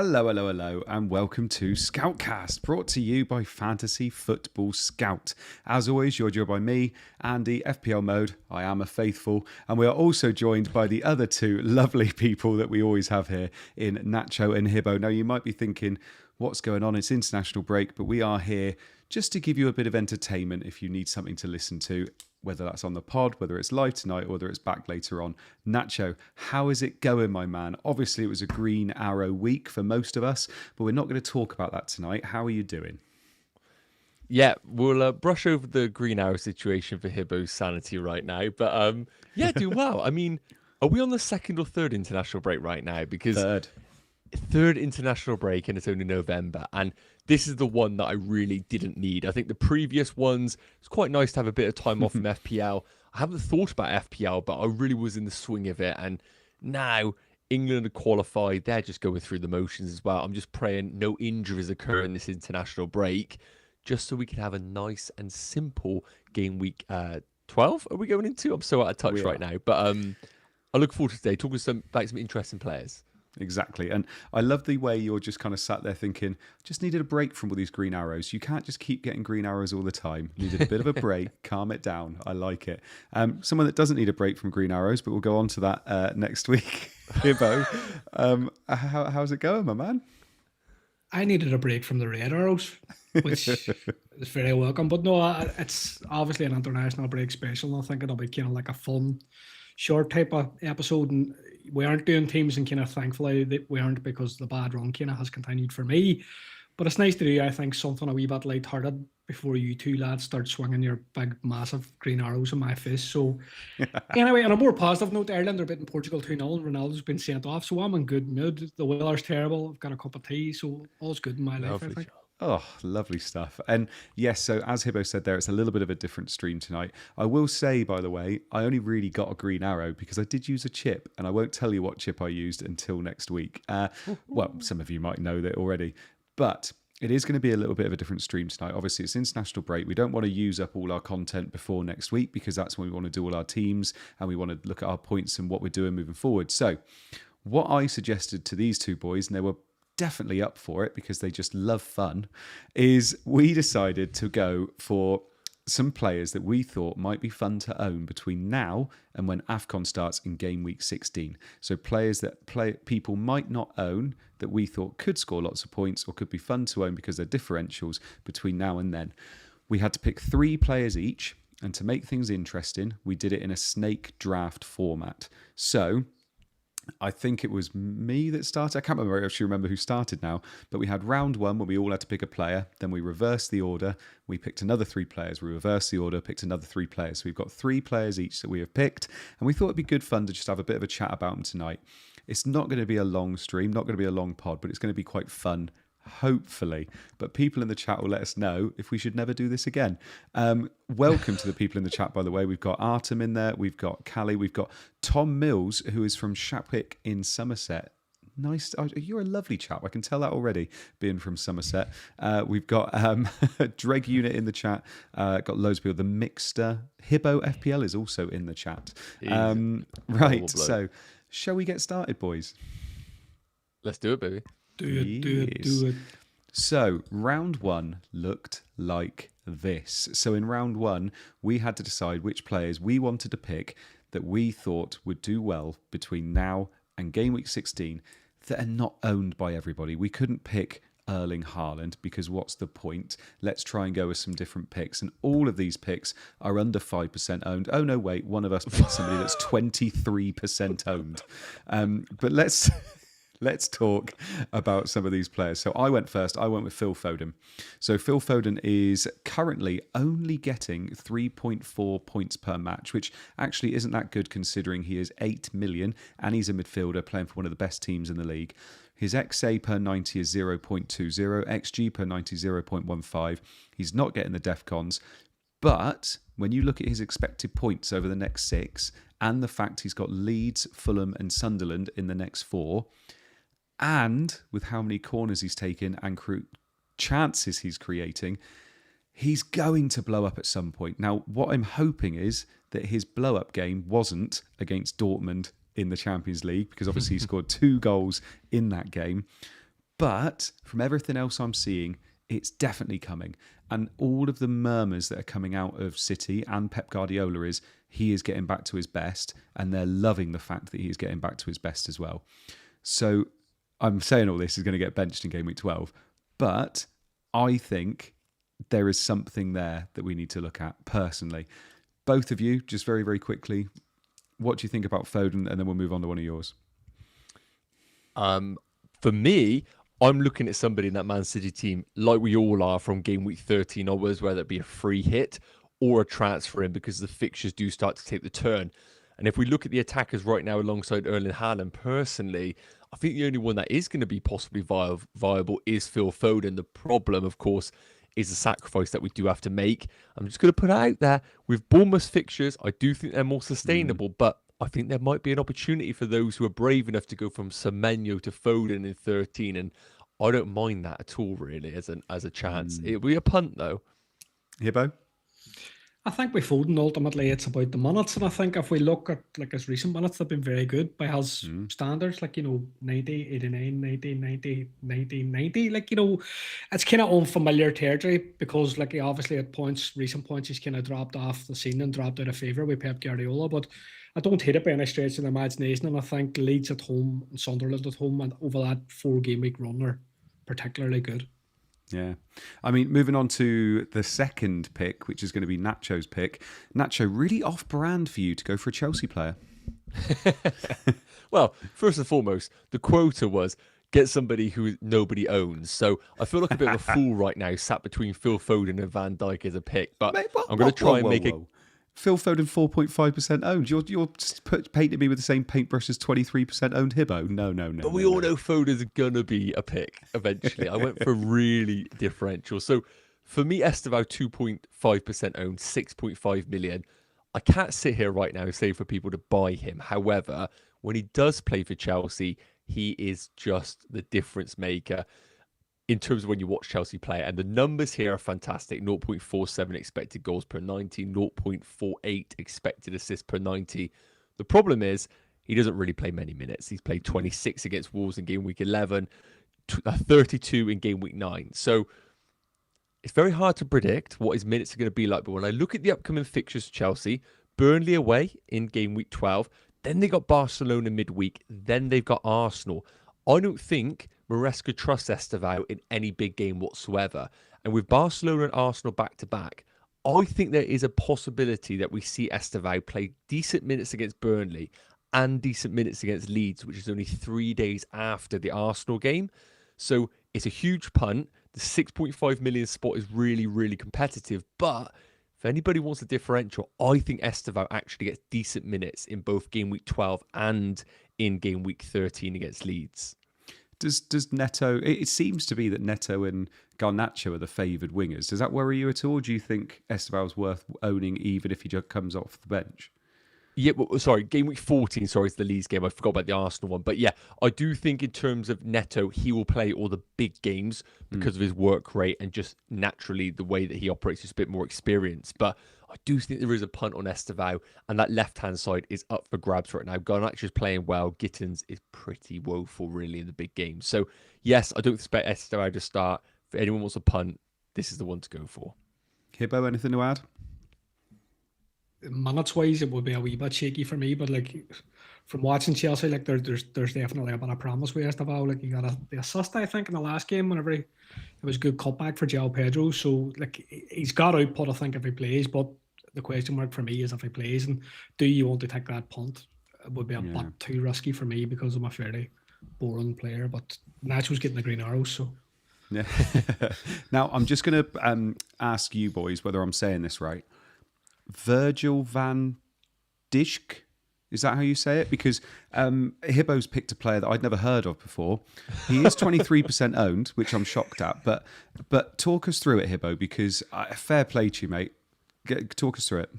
Hello, hello, hello, and welcome to Scoutcast, brought to you by Fantasy Football Scout. As always, you're joined by me, Andy, FPL Mode. I am a faithful, and we are also joined by the other two lovely people that we always have here in Nacho and Hibbo. Now, you might be thinking, what's going on? It's international break, but we are here just to give you a bit of entertainment if you need something to listen to, whether that's on the pod, whether it's live tonight, or whether it's back later on. Nacho, how is it going, my man? Obviously, it was a green arrow week for most of us, but we're not going to talk about that tonight. How are you doing? Yeah, we'll brush over the green arrow situation for Hibbo's sanity right now. But yeah, doing well. I mean, are we on the second or third international break right now? Because third international break and it's only November. And this is the one that I really didn't need. I think the previous ones, it's quite nice to have a bit of time off from FPL. I haven't thought about FPL, but I really was in the swing of it. And now England are qualified. They're just going through the motions as well. I'm just praying no injuries occur in this international break, just so we can have a nice and simple game week 12. Are we going into? I'm so out of touch right now. But I look forward to today talking about some interesting players. Exactly. And I love the way you're just kind of sat there thinking, just needed a break from all these green arrows. You can't just keep getting green arrows all the time. Needed a bit of a break, calm it down. I like it. Someone that doesn't need a break from green arrows, but we'll go on to that next week. Hibbo, how's it going, my man? I needed a break from the red arrows, which is very welcome. But no, it's obviously an international break special. And I think it'll be kind of like a fun, short type of episode. And we aren't doing teams, and kind of thankfully that we aren't, because the bad run kind of has continued for me. But it's nice to do, I think, something a wee bit lighthearted before you two lads start swinging your big, massive green arrows in my face. So anyway, on a more positive note, Ireland are beating Portugal 2-0 and Ronaldo's been sent off. So I'm in good mood. The weather's terrible. I've got a cup of tea. So all's good in my life, I think. Oh, lovely stuff. And yes, so as Hibbo said there, it's a little bit of a different stream tonight. I will say, by the way, I only really got a green arrow because I did use a chip, and I won't tell you what chip I used until next week. Well, some of you might know that already, but it is going to be a little bit of a different stream tonight. Obviously, it's international break. We don't want to use up all our content before next week, because that's when we want to do all our teams and we want to look at our points and what we're doing moving forward. So what I suggested to these two boys, and they were definitely up for it because they just love fun, is we decided to go for some players that we thought might be fun to own between now and when AFCON starts in game week 16. So players that people might not own that we thought could score lots of points or could be fun to own because they're differentials between now and then. We had to pick 3 players each, and to make things interesting, we did it in a snake draft format. So I think it was me that started. I can't actually remember who started now, but we had round 1 where we all had to pick a player. Then we reversed the order. We picked another 3 players. We reversed the order, picked another 3 players. So we've got 3 players each that we have picked, and we thought it'd be good fun to just have a bit of a chat about them tonight. It's not going to be a long stream, not going to be a long pod, but it's going to be quite fun, hopefully. But people in the chat will let us know if we should never do this again. Welcome to the people in the chat, by the way. We've got Artem in there, we've got Callie, we've got Tom Mills, who is from Shapwick in Somerset. Nice. You're a lovely chap. I can tell that already, being from Somerset. We've got Dreg Unit in the chat. Got loads of people. The Mixter. Hibbo FPL is also in the chat. Right. So shall we get started, boys? Let's do it, baby. Do it. So round 1 looked like this. So in round 1, we had to decide which players we wanted to pick that we thought would do well between now and game week 16 that are not owned by everybody. We couldn't pick Erling Haaland because what's the point? Let's try and go with some different picks. And all of these picks are under 5% owned. Oh, no, wait. One of us picked somebody that's 23% owned. But Let's talk about some of these players. So I went first. I went with Phil Foden. So Phil Foden is currently only getting 3.4 points per match, which actually isn't that good considering he is 8 million and he's a midfielder playing for one of the best teams in the league. His XA per 90 is 0.20, XG per 90 0.15. He's not getting the DEFCONs. But when you look at his expected points over the next 6 and the fact he's got Leeds, Fulham and Sunderland in the next 4, and with how many corners he's taken and chances he's creating, he's going to blow up at some point. Now, what I'm hoping is that his blow-up game wasn't against Dortmund in the Champions League, because obviously he scored 2 goals in that game. But from everything else I'm seeing, it's definitely coming. And all of the murmurs that are coming out of City and Pep Guardiola is he is getting back to his best, and they're loving the fact that he is getting back to his best as well. So I'm saying all this is going to get benched in game week 12, but I think there is something there that we need to look at personally. Both of you, just very, very quickly, what do you think about Foden? And then we'll move on to one of yours. For me, I'm looking at somebody in that Man City team, like we all are from game week 13 onwards, whether it be a free hit or a transfer in, because the fixtures do start to take the turn. And if we look at the attackers right now alongside Erling Haaland, personally, I think the only one that is going to be possibly viable is Phil Foden. The problem, of course, is the sacrifice that we do have to make. I'm just going to put it out there. With Bournemouth fixtures, I do think they're more sustainable, but I think there might be an opportunity for those who are brave enough to go from Semenyo to Foden in 13, and I don't mind that at all, really, as a chance. It'll be a punt, though. Hibbo? I think with Foden, ultimately, it's about the minutes. And I think if we look at like his recent minutes, they've been very good by his standards, like, 90, 89, 90, 90, 90, 90. Like, it's kind of unfamiliar territory because, like, he obviously at recent points, he's kind of dropped off the scene and dropped out of favour with Pep Guardiola. But I don't hate it by any stretch of the imagination. And I think Leeds at home and Sunderland at home and over that 4-game week run are particularly good. Yeah. I mean, moving on to the second pick, which is going to be Nacho's pick. Nacho, really off-brand for you to go for a Chelsea player. Well, first and foremost, the quota was get somebody who nobody owns. So I feel like a bit of a fool right now, sat between Phil Foden and Van Dijk as a pick. But mate, I'm going to try and make it. Phil Foden 4.5% owned. You're painting me with the same paintbrush as 23% owned Hibbo. No. But we all know Foden's gonna be a pick eventually. I went for really differential. So for me, Estevao 2.5% owned, 6.5 million. I can't sit here right now and say for people to buy him. However, when he does play for Chelsea, he is just the difference maker in terms of when you watch Chelsea play. And the numbers here are fantastic. 0.47 expected goals per 90, 0.48 expected assists per 90. The problem is he doesn't really play many minutes. He's played 26 against Wolves in game week 11, 32 in game week 9. So it's very hard to predict what his minutes are going to be like. But when I look at the upcoming fixtures for Chelsea, Burnley away in game week 12, then they got Barcelona midweek, then they've got Arsenal. I don't think Maresca trusts Estevao in any big game whatsoever. And with Barcelona and Arsenal back-to-back, I think there is a possibility that we see Estevao play decent minutes against Burnley and decent minutes against Leeds, which is only 3 days after the Arsenal game. So it's a huge punt. The 6.5 million spot is really, really competitive. But if anybody wants a differential, I think Estevao actually gets decent minutes in both game week 12 and in game week 13 against Leeds. Does Neto? It seems to be that Neto and Garnacho are the favoured wingers. Does that worry you at all? Do you think Estevao's worth owning even if he just comes off the bench? Yeah, sorry, game week 14, it's the Leeds game. I forgot about the Arsenal one. But yeah, I do think in terms of Neto, he will play all the big games because of his work rate and just naturally the way that he operates is a bit more experienced. But I do think there is a punt on Estevao, and that left-hand side is up for grabs right now. Garnacho is playing well. Gittins is pretty woeful, really, in the big games. So yes, I don't expect Estevao to start. If anyone wants a punt, this is the one to go for. Hibbo, anything to add? Minutes wise, it would be a wee bit shaky for me, but like from watching Chelsea, like there's definitely a bit of promise with Estevao. Like he got the assist, I think, in the last game whenever it was a good cutback for João Pedro. So like he's got output, I think, if he plays. But the question mark for me is if he plays, and do you want to take that punt? It would be a bit too risky for me because I'm a fairly boring player. But Nacho's getting the green arrows, so. Yeah. Now I'm just going to ask you boys whether I'm saying this right. Virgil van Dijk, is that how you say it? Because Hibbo's picked a player that I'd never heard of before. He is 23% owned, which I'm shocked at. But talk us through it, Hibbo, because fair play to you, mate. Talk us through it.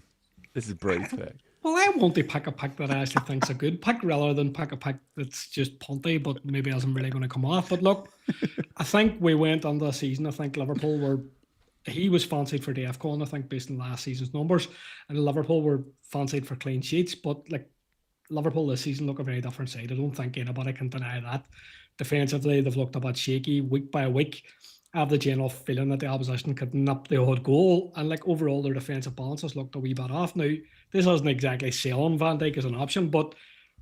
This is a brave pick. Well, I want to pick a pick that I actually think's a good pick rather than pick a pick that's just punty, but maybe isn't really going to come off. But look, I think we went on the season. I think Liverpool were. He was fancied for the AFCON, I think, based on last season's numbers. And Liverpool were fancied for clean sheets. But like Liverpool this season look a very different side. I don't think anybody can deny that. defensively, they've looked a bit shaky week by week. I have the general feeling that the opposition could nip the odd goal, and like overall their defensive balance has looked a wee bit off. Now, this isn't exactly selling Van Dijk as an option, but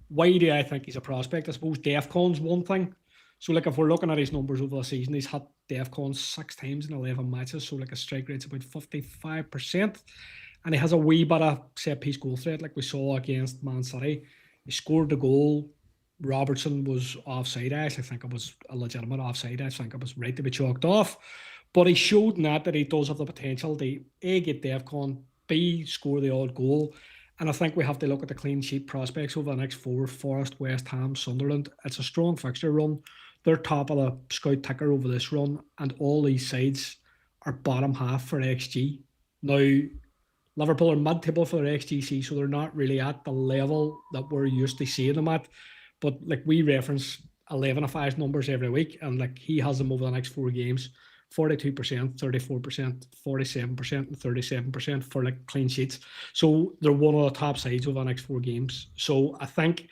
why do I think he's a prospect? I suppose DEFCON's one thing. So like if we're looking at his numbers over the season, he's hit DEFCON 6 times in 11 matches, so like a strike rate's about 55%. And he has a wee bit of set piece goal threat like we saw against Man City. He scored the goal. Robertson was offside. I actually think it was a legitimate offside. I think it was right to be chalked off. But he showed that he does have the potential to A, get DEFCON, B, score the odd goal. And I think we have to look at the clean sheet prospects over the next 4: Forest, West Ham, Sunderland. It's a strong fixture run. They're top of the scout ticker over this run, and all these sides are bottom half for XG. Now, Liverpool are mid-table for their XGC, so they're not really at the level that we're used to seeing them at. But like we reference 11 of 5 numbers every week, and like he has them over the next 4 games: 42%, 34%, 47%, and 37% for like clean sheets. So they're one of the top sides over the next 4 games. So I think,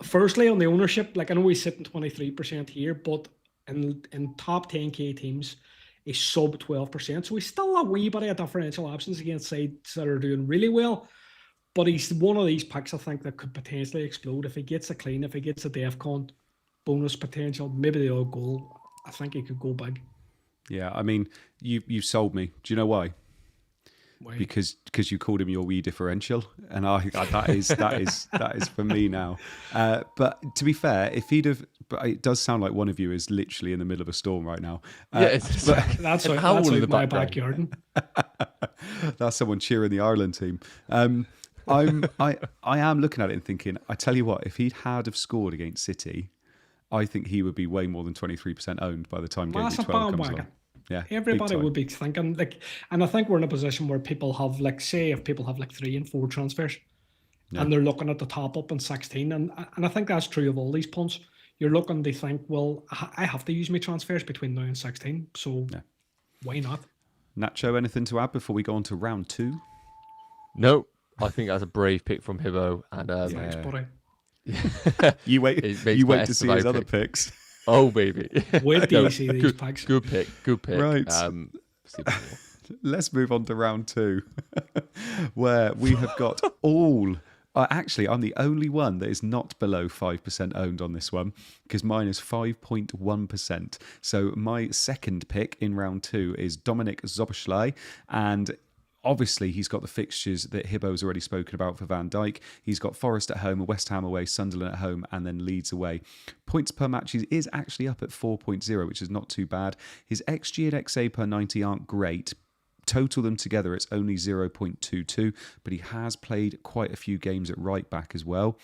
firstly, on the ownership, like I know he's sitting 23% here, but in top 10k teams, he's sub 12%. So he's still a wee bit of differential options against sides that are doing really well. But he's one of these picks, I think, that could potentially explode if he gets a clean, if he gets a DEFCON bonus potential, maybe the odd goal. I think he could go big. Yeah, I mean, you sold me. Do you know why? Why? Because you called him your wee differential, and that is for me now. But to be fair, if he'd have, but it does sound like one of you is literally in the middle of a storm right now. That's like my backyard. That's someone cheering the Ireland team. I am looking at it and thinking, I tell you what, if he'd have scored against City, I think he would be way more than 23% owned by the time game week 12 comes along. Yeah, everybody would be thinking like, and I think we're in a position where people have like, say, if people have like 3 and 4 transfers, and they're looking at the top up in 16, and I think that's true of all these punts. You're looking to think, well, I have to use my transfers between now and 16, so why not? Nacho, anything to add before we go on to round 2? No, I think that's a brave pick from Hibbo, and thanks, buddy. You wait to see his other picks. Oh, baby. Wait till you see these packs. Good pick. Right. Let's move on to round 2, where we have got all... actually, I'm the only one that is not below 5% owned on this one, because mine is 5.1%. So my second pick in round 2 is Dominic Szoboszlai, and obviously, he's got the fixtures that Hibbo's already spoken about for Van Dijk. He's got Forest at home, West Ham away, Sunderland at home, and then Leeds away. Points per match is actually up at 4.0, which is not too bad. His XG and XA per 90 aren't great. Total them together, it's only 0.22, but he has played quite a few games at right back as well.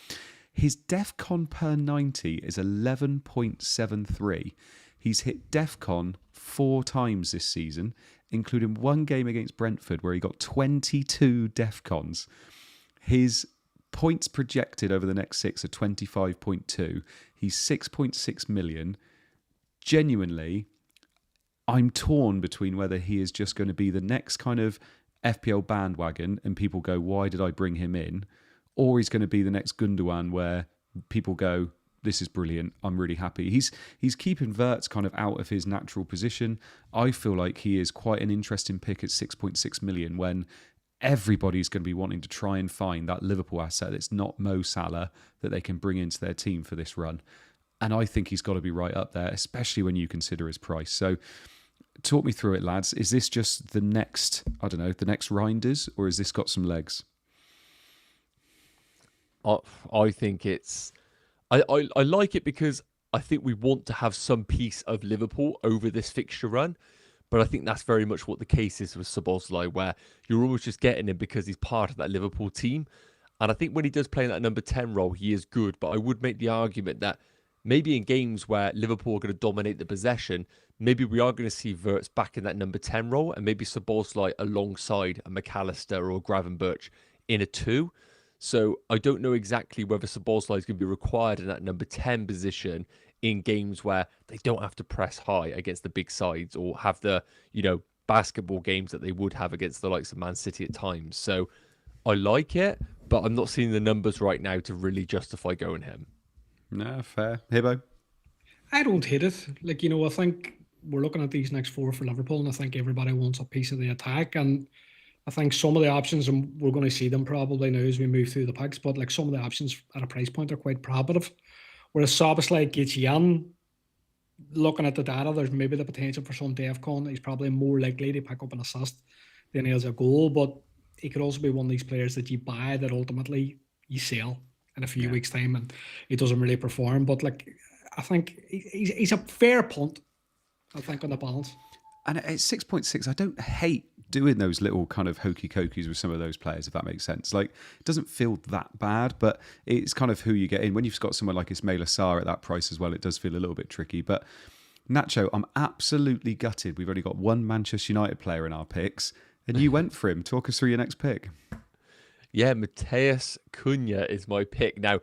His DEFCON per 90 is 11.73. He's hit DEFCON 4 times this season, including one game against Brentford where he got 22 DEFCONs. His points projected over the next 6 are 25.2. He's 6.6 million. Genuinely, I'm torn between whether he is just going to be the next kind of FPL bandwagon and people go, why did I bring him in? Or he's going to be the next Gundogan where people go, this is brilliant. I'm really happy. He's keeping Wirtz kind of out of his natural position. I feel like he is quite an interesting pick at 6.6 million when everybody's going to be wanting to try and find that Liverpool asset that's not Mo Salah that they can bring into their team for this run. And I think he's got to be right up there, especially when you consider his price. So talk me through it, lads. Is this just the next, the next Reinders, or has this got some legs? I think it's... I like it because I think we want to have some piece of Liverpool over this fixture run. But I think that's very much what the case is with Szoboszlai, where you're always just getting him because he's part of that Liverpool team. And I think when he does play in that number 10 role, he is good. But I would make the argument that maybe in games where Liverpool are going to dominate the possession, maybe we are going to see Wirtz back in that number 10 role, and maybe Szoboszlai alongside a McAllister or Gravenberch in a 2. So I don't know exactly whether Szoboszlai is going to be required in that number 10 position in games where they don't have to press high against the big sides or have the, basketball games that they would have against the likes of Man City at times. So I like it, but I'm not seeing the numbers right now to really justify going him. No, fair. Hibbo? I don't hate it. Like, I think we're looking at these next four for Liverpool, and I think everybody wants a piece of the attack. And I think some of the options, and we're going to see them probably now as we move through the picks, but like some of the options at a price point are quite prohibitive. Whereas Szoboszlai gets you in, looking at the data, there's maybe the potential for some AFCON. He's probably more likely to pick up an assist than he has a goal, but he could also be one of these players that you buy that ultimately you sell in a few weeks' time and he doesn't really perform. But like, I think he's a fair punt, I think, on the balance. And at 6.6, I don't hate doing those little kind of hokey cokies with some of those players, if that makes sense. Like, it doesn't feel that bad, but it's kind of who you get in. When you've got someone like Ismaila Sarr at that price as well, it does feel a little bit tricky. But Nacho, I'm absolutely gutted. We've only got one Manchester United player in our picks, and you went for him. Talk us through your next pick. Yeah, Matheus Cunha is my pick. Now,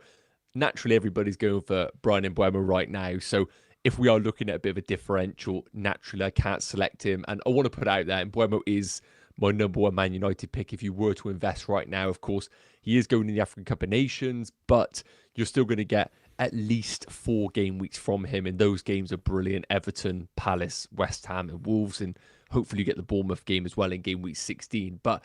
naturally, everybody's going for Brian Mbeumo right now, so if we are looking at a bit of a differential, naturally I can't select him. And I want to put out there, Mbeumo is my number one Man United pick if you were to invest right now. Of course, he is going in the African Cup of Nations, but you're still going to get at least 4 game weeks from him. And those games are brilliant. Everton, Palace, West Ham and Wolves. And hopefully you get the Bournemouth game as well in game week 16. But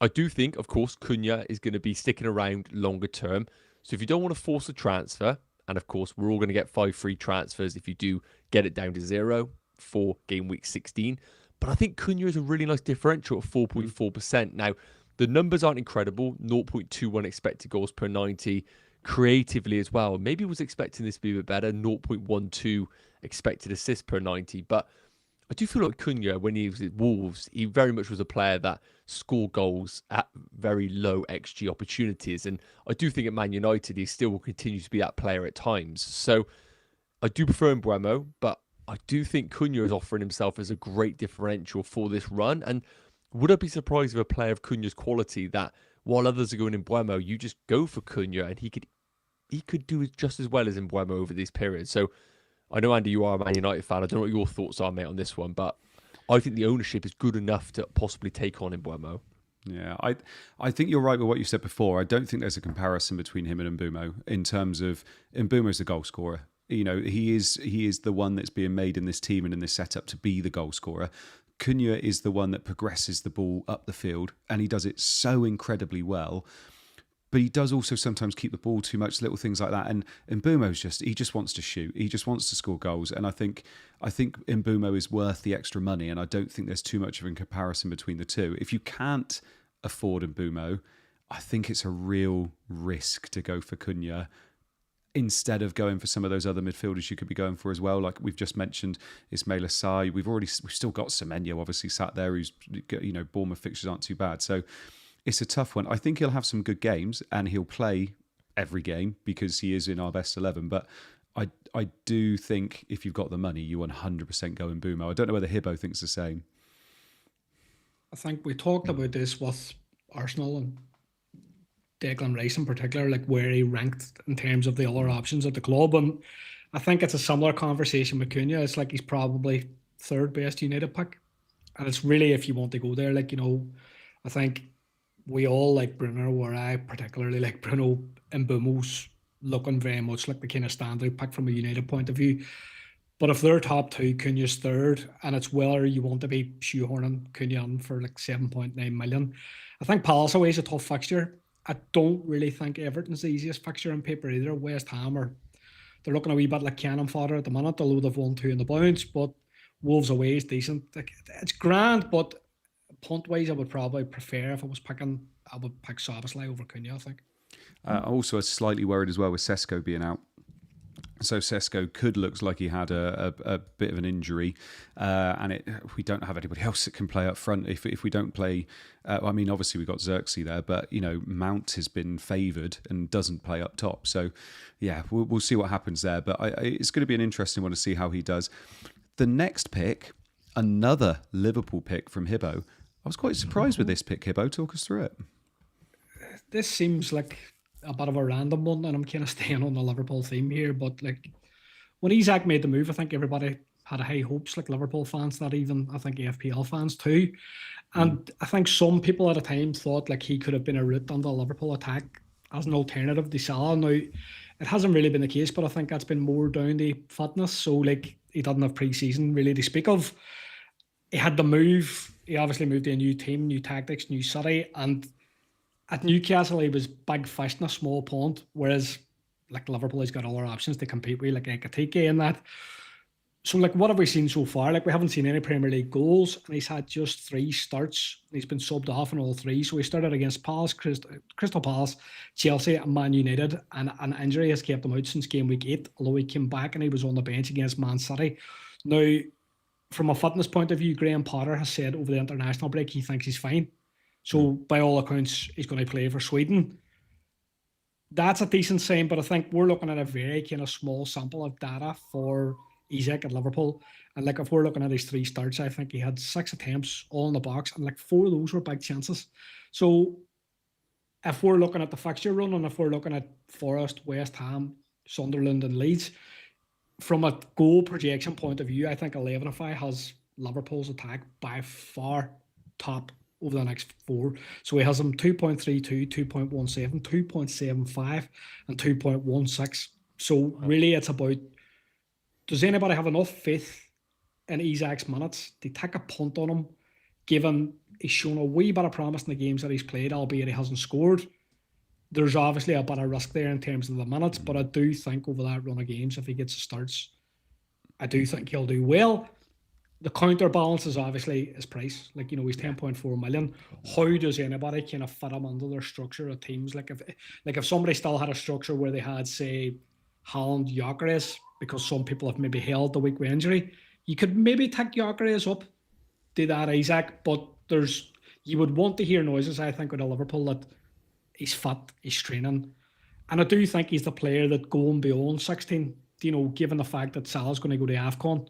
I do think, of course, Cunha is going to be sticking around longer term. So if you don't want to force a transfer, and of course, we're all going to get 5 free transfers if you do get it down to 0 for game week 16. But I think Cunha is a really nice differential at 4.4%. Now, the numbers aren't incredible. 0.21 expected goals per 90. Creatively as well. Maybe was expecting this to be a bit better. 0.12 expected assists per 90. But I do feel like Cunha, when he was at Wolves, he very much was a player that scored goals at very low XG opportunities. And I do think at Man United, he still will continue to be that player at times. So I do prefer Mbeumo, but I do think Cunha is offering himself as a great differential for this run. And would I be surprised if a player of Cunha's quality that while others are going in Mbeumo, you just go for Cunha and he could do just as well as Mbeumo over this period. So I know, Andy, you are a Man United fan. I don't know what your thoughts are, mate, on this one, but I think the ownership is good enough to possibly take on Mbeumo. Yeah, I think you're right with what you said before. I don't think there's a comparison between him and Mbeumo in terms of Mbeumo's a goal scorer. He is the one that's being made in this team and in this setup to be the goal scorer. Cunha is the one that progresses the ball up the field, and he does it so incredibly well. But he does also sometimes keep the ball too much, little things like that. And Mbeumo's he just wants to shoot. He just wants to score goals. And I think Mbeumo is worth the extra money. And I don't think there's too much of a comparison between the two. If you can't afford Mbeumo, I think it's a real risk to go for Cunha instead of going for some of those other midfielders you could be going for as well. Like we've just mentioned, Ismaila Sarr. We've still got Semenyo obviously sat there. Who's Bournemouth fixtures aren't too bad. So it's a tough one. I think he'll have some good games and he'll play every game because he is in our best 11. But I do think if you've got the money, you 100% go in Mbeumo. I don't know whether Hibbo thinks the same. I think we talked about this with Arsenal and Declan Rice in particular, like where he ranked in terms of the other options at the club. And I think it's a similar conversation with Cunha. It's like he's probably third best United pick. And it's really if you want to go there, I think we all like Bruno, where I particularly like Bruno, and Mbeumo's looking very much like the kind of standout pick from a United point of view. But if they're top 2, Cunha's third, and it's whether you want to be shoehorning Cunha in for like 7.9 million. I think Palace away is a tough fixture. I don't really think Everton's the easiest fixture on paper either. West Ham they're looking a wee bit like cannon fodder at the minute, although they've won 2 in the bounce. But Wolves away is decent. It's grand, but punt-wise, I would probably prefer if I was picking, I would pick Szoboszlai over Cunha, I think. Also, I was slightly worried as well with Sesko being out. So Sesko could look like he had a bit of an injury, and we don't have anybody else that can play up front. If we don't play, obviously we've got Xerxes there, but Mount has been favoured and doesn't play up top. So yeah, we'll see what happens there. But it's going to be an interesting one to see how he does. The next pick, another Liverpool pick from Hibbo. I was quite surprised with this pick, Hibbo. Talk us through it. This seems like a bit of a random one, and I'm kind of staying on the Liverpool theme here, but like when Isak made the move, I think everybody had high hopes, like Liverpool fans, not even, I think, FPL fans too. And I think some people at the time thought like he could have been a route on the Liverpool attack as an alternative to Salah. Now, it hasn't really been the case, but I think that's been more down to fitness. So like he doesn't have pre-season really to speak of. He had to move. He obviously moved to a new team, new tactics, new city, and at Newcastle he was big fish in a small pond. Whereas like Liverpool, he's got other options to compete with, like Ekatike and that. So, like, what have we seen so far? Like, we haven't seen any Premier League goals, and he's had just 3 starts. He's been subbed off in all 3. So, he started against Palace, Crystal Palace, Chelsea, and Man United, and an injury has kept him out since game week 8, although he came back and he was on the bench against Man City. Now, from a fitness point of view, Graham Potter has said over the international break he thinks he's fine. So, by all accounts, he's going to play for Sweden. That's a decent sign, but I think we're looking at a very kind of small sample of data for Isak at Liverpool. And like if we're looking at his 3 starts, I think he had 6 attempts all in the box, and like 4 of those were big chances. So if we're looking at the fixture run, and if we're looking at Forest, West Ham, Sunderland and Leeds, from a goal projection point of view, I think 11ify has Liverpool's attack by far top over the next 4. So he has them 2.32, 2.17, 2.75 and 2.16. So really it's about, does anybody have enough faith in Isak's minutes to take a punt on him, given he's shown a wee bit of promise in the games that he's played, albeit he hasn't scored? There's obviously a bit of risk there in terms of the minutes, but I do think over that run of games, if he gets the starts, I do think he'll do well. The counterbalance is obviously his price. Like, you know, he's 10.4 million. How does anybody kind of fit him under their structure of teams? Like if somebody still had a structure where they had, say, Haaland, Gyökeres, because some people have maybe held the week with injury, you could maybe take Gyökeres up, do that Isak, but you would want to hear noises, I think, with a Liverpool that he's fit, he's training. And I do think he's the player that going beyond 16, you know, given the fact that Salah's going to go to AFCON,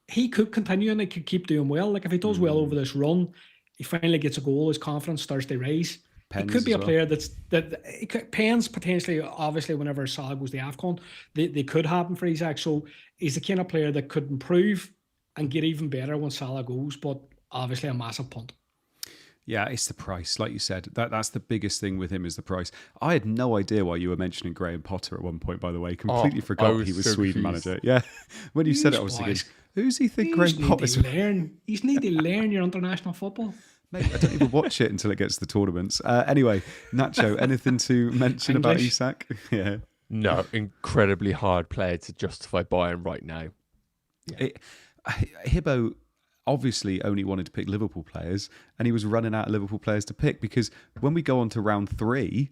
he could continue and he could keep doing well. Like if he does well over this run, he finally gets a goal, his confidence starts to rise. He could be a player Pens potentially, obviously, whenever Salah goes to AFCON, they could happen for Isak. So he's the kind of player that could improve and get even better when Salah goes, but obviously a massive punt. Yeah, it's the price. Like you said, that's the biggest thing with him is the price. I had no idea why you were mentioning Graham Potter at one point, by the way. Completely forgot he was so Sweden manager. Yeah. When you said it, I was thinking, who's he think Graham Potter's? He's need to learn your international football. Mate, I don't even watch it until it gets to the tournaments. Anyway, Nacho, anything to mention about Isak? Yeah. No, incredibly hard player to justify buying right now. Yeah. Hibbo obviously only wanted to pick Liverpool players, and he was running out of Liverpool players to pick, because when we go on to round 3,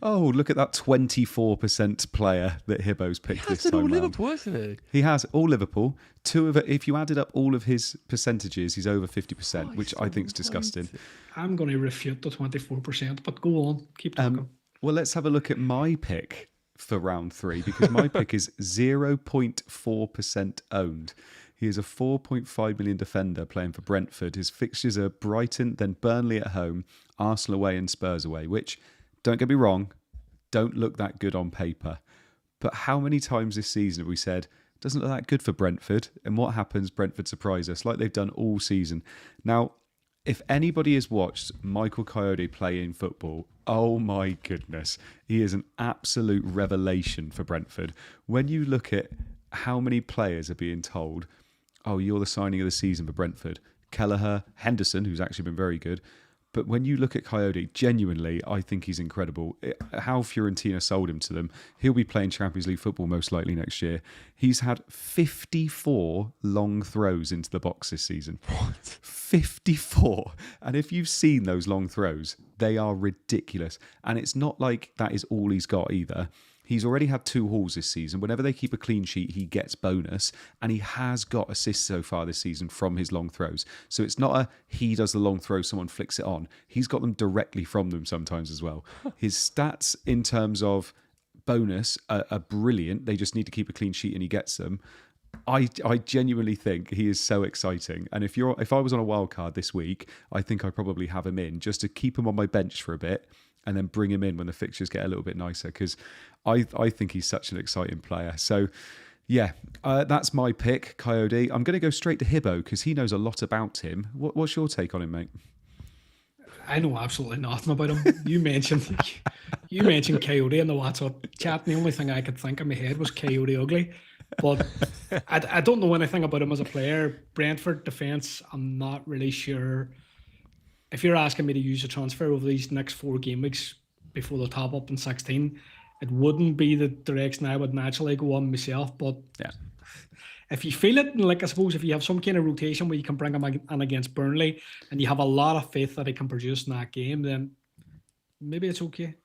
oh, look at that 24% player that Hibbo's picked this time all round. Liverpool, isn't it? He has all Liverpool. 2 of it, if you added up all of his percentages, he's over 50%, which I think is disgusting. I'm going to refute the 24%, but go on, keep talking. Well, let's have a look at my pick for round 3, because my pick is 0.4% owned. He is a 4.5 million defender playing for Brentford. His fixtures are Brighton, then Burnley at home, Arsenal away and Spurs away, which, don't get me wrong, don't look that good on paper. But how many times this season have we said, doesn't look that good for Brentford? And what happens? Brentford surprise us like they've done all season. Now, if anybody has watched Michael Coyote play in football, oh my goodness, he is an absolute revelation for Brentford. When you look at how many players are being told, oh, you're the signing of the season for Brentford, Kelleher, Henderson, who's actually been very good. But when you look at Coyote, genuinely, I think he's incredible. How Fiorentina sold him to them. He'll be playing Champions League football most likely next year. He's had 54 long throws into the box this season. What? 54. And if you've seen those long throws, they are ridiculous. And it's not like that is all he's got either. He's already had 2 hauls this season. Whenever they keep a clean sheet, he gets bonus. And he has got assists so far this season from his long throws. So it's not he does the long throw, someone flicks it on. He's got them directly from them sometimes as well. His stats in terms of bonus are brilliant. They just need to keep a clean sheet and he gets them. I genuinely think he is so exciting. And if I was on a wild card this week, I think I'd probably have him in just to keep him on my bench for a bit and then bring him in when the fixtures get a little bit nicer, because I think he's such an exciting player. So, yeah, that's my pick, Coyote. I'm going to go straight to Hibbo because he knows a lot about him. What's your take on him, mate? I know absolutely nothing about him. You mentioned You mentioned Coyote in the WhatsApp chat, and the only thing I could think in my head was Coyote Ugly. But I don't know anything about him as a player. Brentford defence, I'm not really sure. If you're asking me to use a transfer over these next 4 game weeks before the top up in 16, it wouldn't be the direction I would naturally go on myself. But yeah, if you feel it, and like I suppose if you have some kind of rotation where you can bring him in against Burnley and you have a lot of faith that he can produce in that game, then maybe it's okay.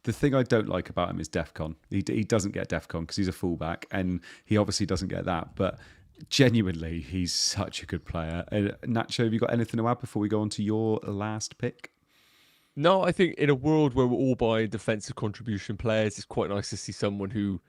The thing I don't like about him is DEFCON. He doesn't get DEFCON because he's a fullback, and he obviously doesn't get that. But genuinely, he's such a good player. Nacho, have you got anything to add before we go on to your last pick? No, I think in a world where we're all buying defensive contribution players, it's quite nice to see someone who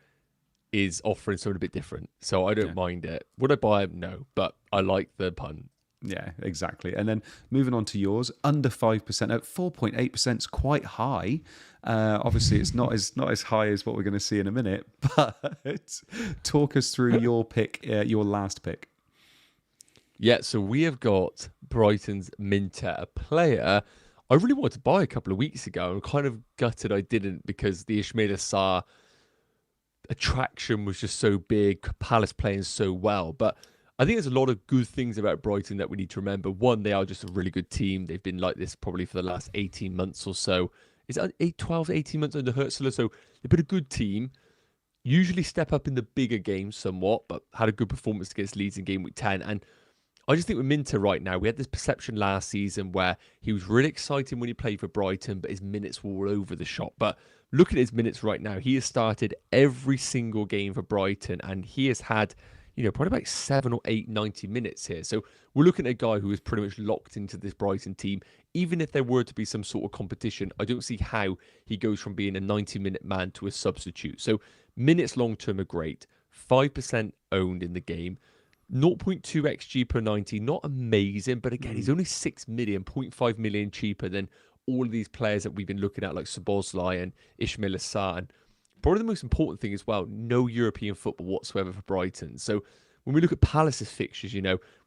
is offering something a bit different. So I don't mind it. Would I buy him? No, but I like the pun. Yeah, exactly. And then moving on to yours, under 5%, at 4.8% is quite high. Obviously, it's not as high as what we're going to see in a minute. But talk us through your pick, your last pick. Yeah, so we have got Brighton's Minter, a player I really wanted to buy a couple of weeks ago. I'm kind of gutted I didn't because the Ismail Assar attraction was just so big. Palace playing so well, but I think there's a lot of good things about Brighton that we need to remember. One, they are just a really good team. They've been like this probably for the last 18 months or so. Is it 12, 18 months under Hurtzler? So they've been a good team. Usually step up in the bigger games somewhat, but had a good performance against Leeds in game week 10. And I just think with Minter right now, we had this perception last season where he was really exciting when he played for Brighton, but his minutes were all over the shop. But looking at his minutes right now, he has started every single game for Brighton, and he has had probably about 7 or 8 90 minutes here. So we're looking at a guy who is pretty much locked into this Brighton team. Even if there were to be some sort of competition, I don't see how he goes from being a 90-minute man to a substitute. So minutes long-term are great. 5% owned in the game. 0.2 XG per 90, not amazing, but again, he's only 6 million, 0.5 million cheaper than all of these players that we've been looking at, like Szoboszlai and Ismail Assar. And probably the most important thing as well, no European football whatsoever for Brighton. So when we look at Palace's fixtures,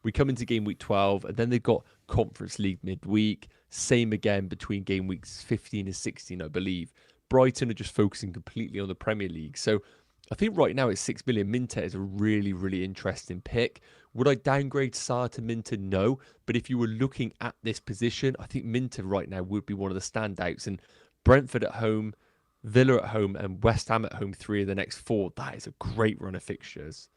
we come into game week 12 and then they've got Conference League midweek. Same again between game weeks 15 and 16, I believe. Brighton are just focusing completely on the Premier League. So I think right now at 6 million, Minter is a really, really interesting pick. Would I downgrade Sarr to Minter? No. But if you were looking at this position, I think Minter right now would be one of the standouts. And Brentford at home, Villa at home, and West Ham at home, 3 of the next 4. That is a great run of fixtures.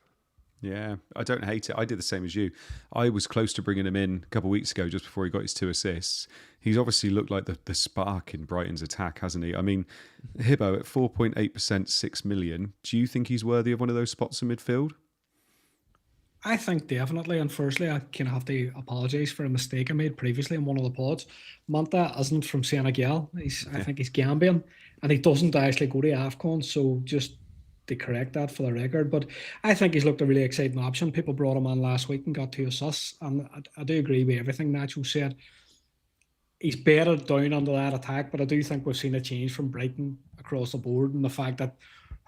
Yeah, I don't hate it. I did the same as you. I was close to bringing him in a couple of weeks ago just before he got his 2 assists. He's obviously looked like the spark in Brighton's attack, hasn't he? I mean, Hibbo at 4.8%, 6 million. Do you think he's worthy of one of those spots in midfield? I think definitely. And firstly, I kind of have to apologise for a mistake I made previously in one of the pods. Manta isn't from Senegal. I think he's Gambian. And he doesn't actually go to AFCON. So just to correct that for the record. But I think he's looked a really exciting option. People brought him on last week and got 2 assists. And I do agree with everything Nacho said. He's bedded down under that attack, but I do think we've seen a change from Brighton across the board, and the fact that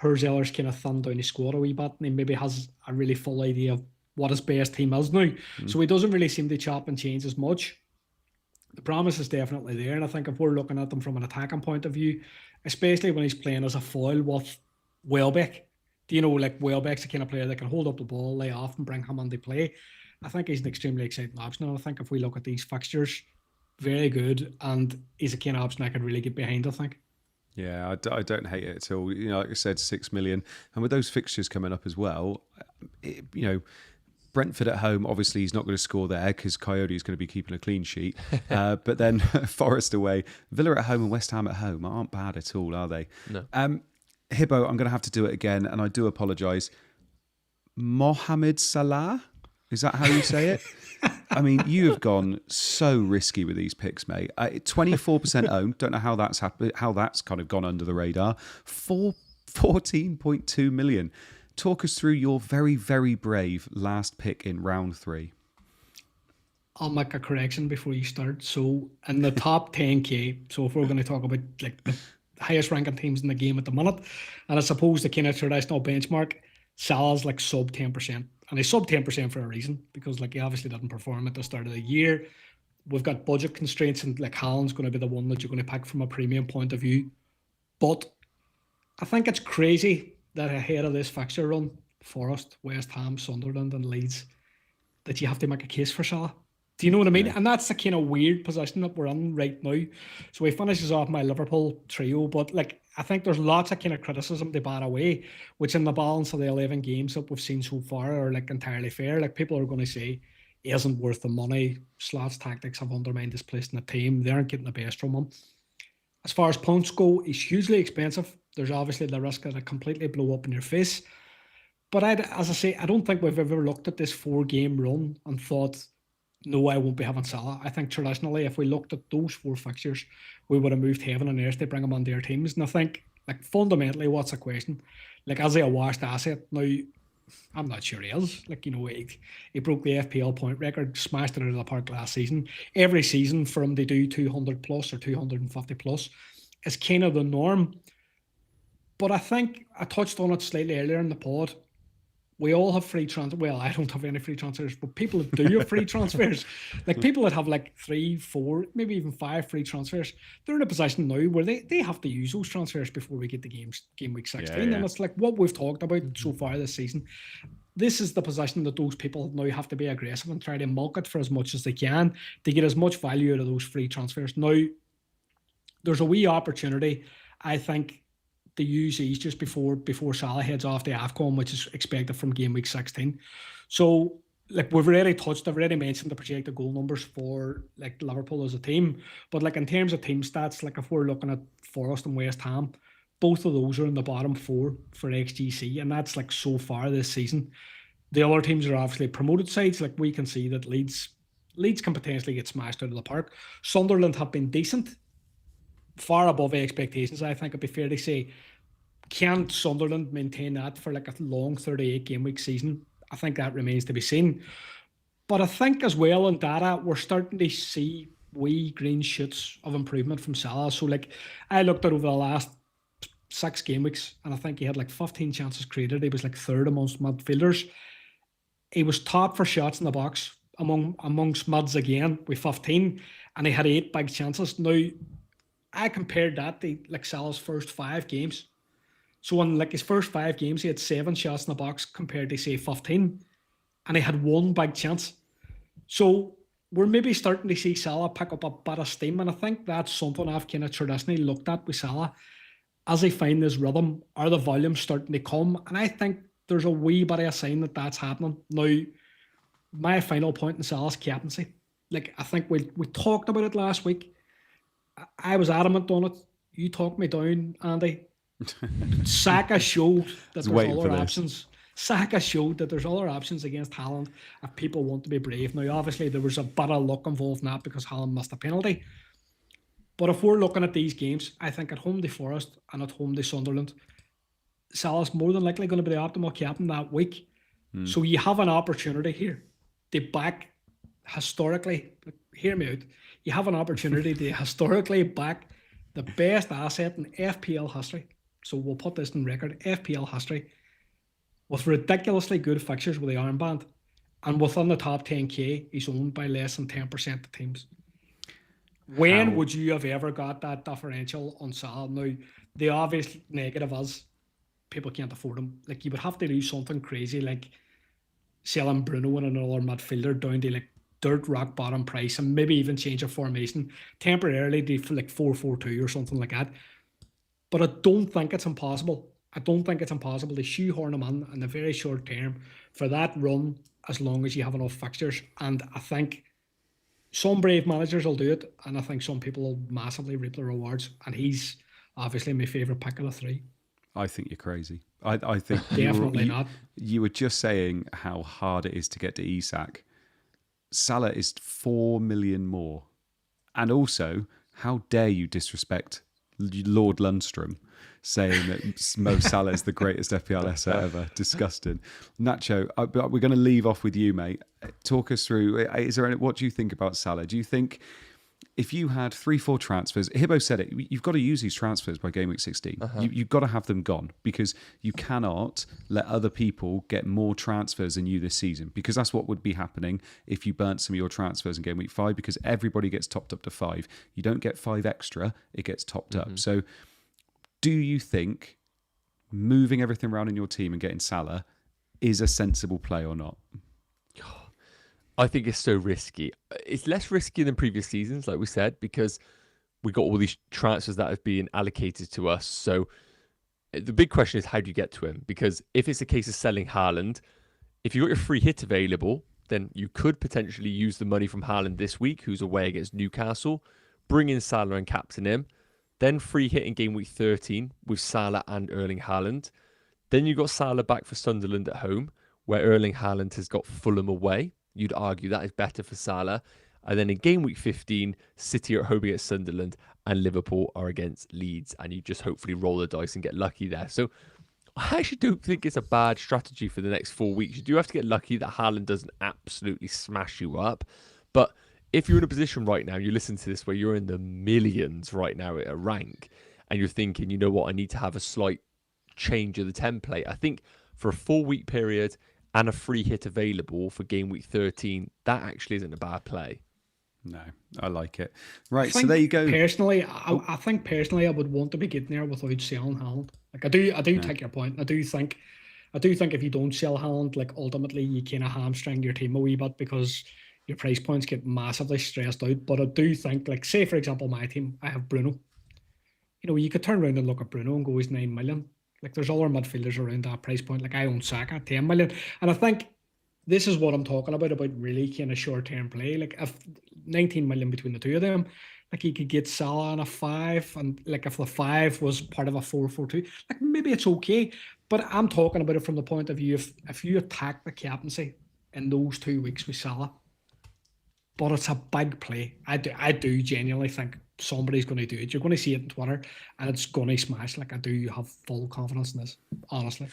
Hurtzler's kind of thumbed down his squad a wee bit, and he maybe has a really full idea of what his best team is now. So he doesn't really seem to chop and change as much. The promise is definitely there, and I think if we're looking at them from an attacking point of view, especially when he's playing as a foil with Welbeck, like Welbeck's the kind of player that can hold up the ball, lay off, and bring him into play. I think he's an extremely exciting option, and I think if we look at these fixtures, very good, and he's a kind of option I could really get behind, I think. Yeah, I don't hate it at all. Like I said, 6 million. And with those fixtures coming up as well, Brentford at home, obviously he's not going to score there because Coyote is going to be keeping a clean sheet. But then Forest away, Villa at home and West Ham at home aren't bad at all, are they? No. Hibbo, I'm going to have to do it again, and I do apologise. Mohamed Salah? Is that how you say it? I mean, you have gone so risky with these picks, mate. 24% owned. Don't know how that's happened. How that's kind of gone under the radar. 14.2 million. Talk us through your very, very brave last pick in round 3. I'll make a correction before you start. So in the top 10k, so if we're going to talk about like the highest ranking teams in the game at the minute, and I suppose the kind of traditional benchmark, Salah's like sub 10%. And he's sub 10% for a reason, because like he obviously didn't perform at the start of the year. We've got budget constraints, and like Haaland's going to be the one that you're going to pick from a premium point of view. But I think it's crazy that ahead of this fixture run, Forest, West Ham, Sunderland and Leeds, that you have to make a case for Salah. Do you know what I mean? Yeah. And that's the kind of weird position that we're in right now. So he finishes off my Liverpool trio, but like I think there's lots of kind of criticism to bat away, which in the balance of the 11 games that we've seen so far are like entirely fair. Like people are going to say he isn't worth the money. Slots tactics have undermined his place in the team. They aren't getting the best from him. As far as points go, he's hugely expensive. There's obviously the risk that it completely blow up in your face. But as I say, I don't think we've ever looked at this 4-game run and thought, no, I won't be having Salah. I think traditionally, if we looked at those 4 fixtures, we would have moved heaven and earth to bring him on their teams. And I think, like, fundamentally, what's the question? Like, is he a washed asset? Now, I'm not sure he is. Like, you know, he broke the FPL point record, smashed it out of the park last season. Every season for him to do 200 plus or 250 plus is kind of the norm. But I think I touched on it slightly earlier in the pod. We all have free transfers. Well, I don't have any free transfers, but people that do have free transfers, like people that have like 3, 4, maybe even 5 free transfers, they're in a position now where they have to use those transfers before we get to game week 16. Yeah. And it's like what we've talked about so far this season. This is the position that those people now have to be aggressive and try to milk it for as much as they can to get as much value out of those free transfers. Now, there's a wee opportunity, I think, to use these just before Salah heads off to AFCON, which is expected from game week 16. So, like I've already mentioned the projected goal numbers for like Liverpool as a team. But like in terms of team stats, like if we're looking at Forest and West Ham, both of those are in the bottom 4 for XGC, and that's like so far this season. The other teams are obviously promoted sides. Like we can see that Leeds can potentially get smashed out of the park. Sunderland have been decent, far above expectations, I think it'd be fair to say. Can Sunderland maintain that for like a long 38 game week season? I think that remains to be seen. But I think as well in data, we're starting to see wee green shoots of improvement from Salah. So like I looked at over the last 6 game weeks and I think he had like 15 chances created. He was like 3rd amongst midfielders. He was top for shots in the box amongst mids again with 15, and he had 8 big chances. Now, I compared that to like Salah's first 5 games. So in like his first 5 games, he had 7 shots in the box compared to say 15, and he had 1 big chance. So we're maybe starting to see Salah pick up a bit of steam, and I think that's something I've kind of traditionally looked at with Salah. As he finds his rhythm, are the volumes starting to come? And I think there's a wee bit of a sign that that's happening. Now, my final point in Salah's captaincy, like I think we talked about it last week. I was adamant on it. You talked me down, Andy. Saka showed that there's other options. Saka showed that there's other options against Haaland if people want to be brave. Now, obviously, there was a bit of luck involved in that because Haaland missed a penalty. But if we're looking at these games, I think at home to Forest and at home to Sunderland, Salah's more than likely going to be the optimal captain that week. So you have an opportunity here to back historically, hear me out, you have an opportunity to historically back the best asset in FPL history. So we'll put this in record, FPL history, with ridiculously good fixtures with the armband, and within the top 10k, he's owned by less than 10% of teams. When would you have ever got that differential on Salah? Now, the obvious negative is people can't afford him. Like, you would have to do something crazy like selling Bruno and another midfielder down to like dirt rock bottom price and maybe even change a formation temporarily to like 4-4-2 or something like that. But I don't think it's impossible. I don't think it's impossible to shoehorn him in the very short term for that run as long as you have enough fixtures. And I think some brave managers will do it, and I think some people will massively reap the rewards. And he's obviously my favourite pick of the 3. I think you're crazy. I think definitely not. You were just saying how hard it is to get to Isak. Salah is 4 million more. And also, how dare you disrespect Lord Lundstrom saying that Mo Salah is the greatest FPL asset ever. Disgusting. Nacho, we're going to leave off with you, mate. Talk us through, what do you think about Salah? Do you think if you had 3-4 transfers, Hibbo said it, you've got to use these transfers by game week 16. You've got to have them gone because you cannot let other people get more transfers than you this season, because that's what would be happening if you burnt some of your transfers in game week 5, because everybody gets topped up to 5. You don't get 5 extra, it gets topped up. So Do you think moving everything around in your team and getting Salah is a sensible play or not? I think it's so risky. It's less risky than previous seasons, like we said, because we got all these transfers that have been allocated to us. So the big question is, how do you get to him? Because if it's a case of selling Haaland, if you've got your free hit available, then you could potentially use the money from Haaland this week, who's away against Newcastle, bring in Salah and captain him, then free hit in game week 13 with Salah and Erling Haaland. Then you've got Salah back for Sunderland at home, where Erling Haaland has got Fulham away. You'd argue that is better for Salah. And then in game week 15, City are at home against Sunderland and Liverpool are against Leeds. And you just hopefully roll the dice and get lucky there. So I actually don't think it's a bad strategy for the next 4 weeks. You do have to get lucky that Haaland doesn't absolutely smash you up. But if you're in a position right now, you listen to this where you're in the millions right now at a rank, and you're thinking, you know what, I need to have a slight change of the template. I think for a 4-week period and a free hit available for game week 13, that actually isn't a bad play. No, I like it. Right, so there you go. Personally, I think I would want to be getting there without selling Haaland. Like I do take your point. I do think if you don't sell Haaland, like ultimately you kind of hamstring your team a wee bit because your price points get massively stressed out. But I do think, like, say for example, my team, I have Bruno. You know, you could turn around and look at Bruno and go, he's 9 million. Like, there's other midfielders around that price point. Like, I own Saka, 10 million. And I think this is what I'm talking about really kind of short-term play. Like, if 19 million between the two of them, like, you could get Salah on a 5, and like, if the 5 was part of a 4-4-2, like, maybe it's okay. But I'm talking about it from the point of view, if you attack the captaincy in those 2 weeks with Salah, but it's a big play. I do genuinely think somebody's going to do it. You're going to see it on Twitter, and it's going to smash. Like, I do have full confidence in this, honestly.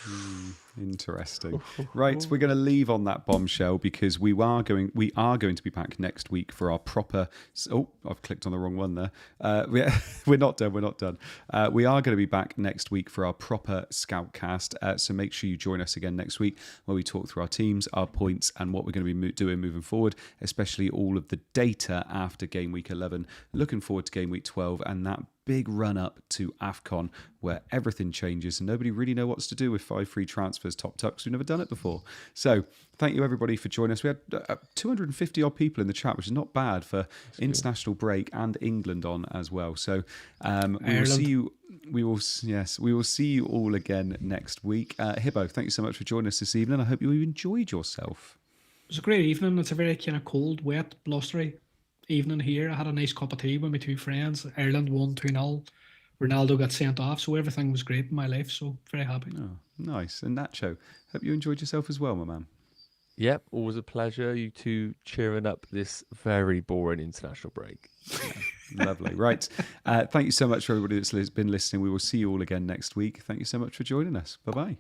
Interesting. Right, we're going to leave on that bombshell because we are going to be back next week for our proper. Oh, I've clicked on the wrong one there. We're not done. We are going to be back next week for our proper Scoutcast. So make sure you join us again next week where we talk through our teams, our points, and what we're going to be doing moving forward, especially all of the data after game week 11. Looking forward to game week 12 and that big run up to AFCON where everything changes and nobody really knows what to do with 5 free transfers topped up because we've never done it before. So thank you everybody for joining us. We had 250 odd people in the chat, which is not bad for international break and England on as well. So we will see you. We will see you all again next week. Hibbo, thank you so much for joining us this evening. I hope you enjoyed yourself. It was a great evening. It's a very kind of cold, wet, blustery evening here. I had a nice cup of tea with my 2 friends. Ireland won 2-0. Ronaldo got sent off, so everything was great in my life. So very happy. Oh, nice. And Nacho, hope you enjoyed yourself as well, my man. Yep, always a pleasure. You two cheering up this very boring international break. Yeah, lovely. Right. Thank you so much for everybody that's been listening. We will see you all again next week. Thank you so much for joining us. Bye-bye.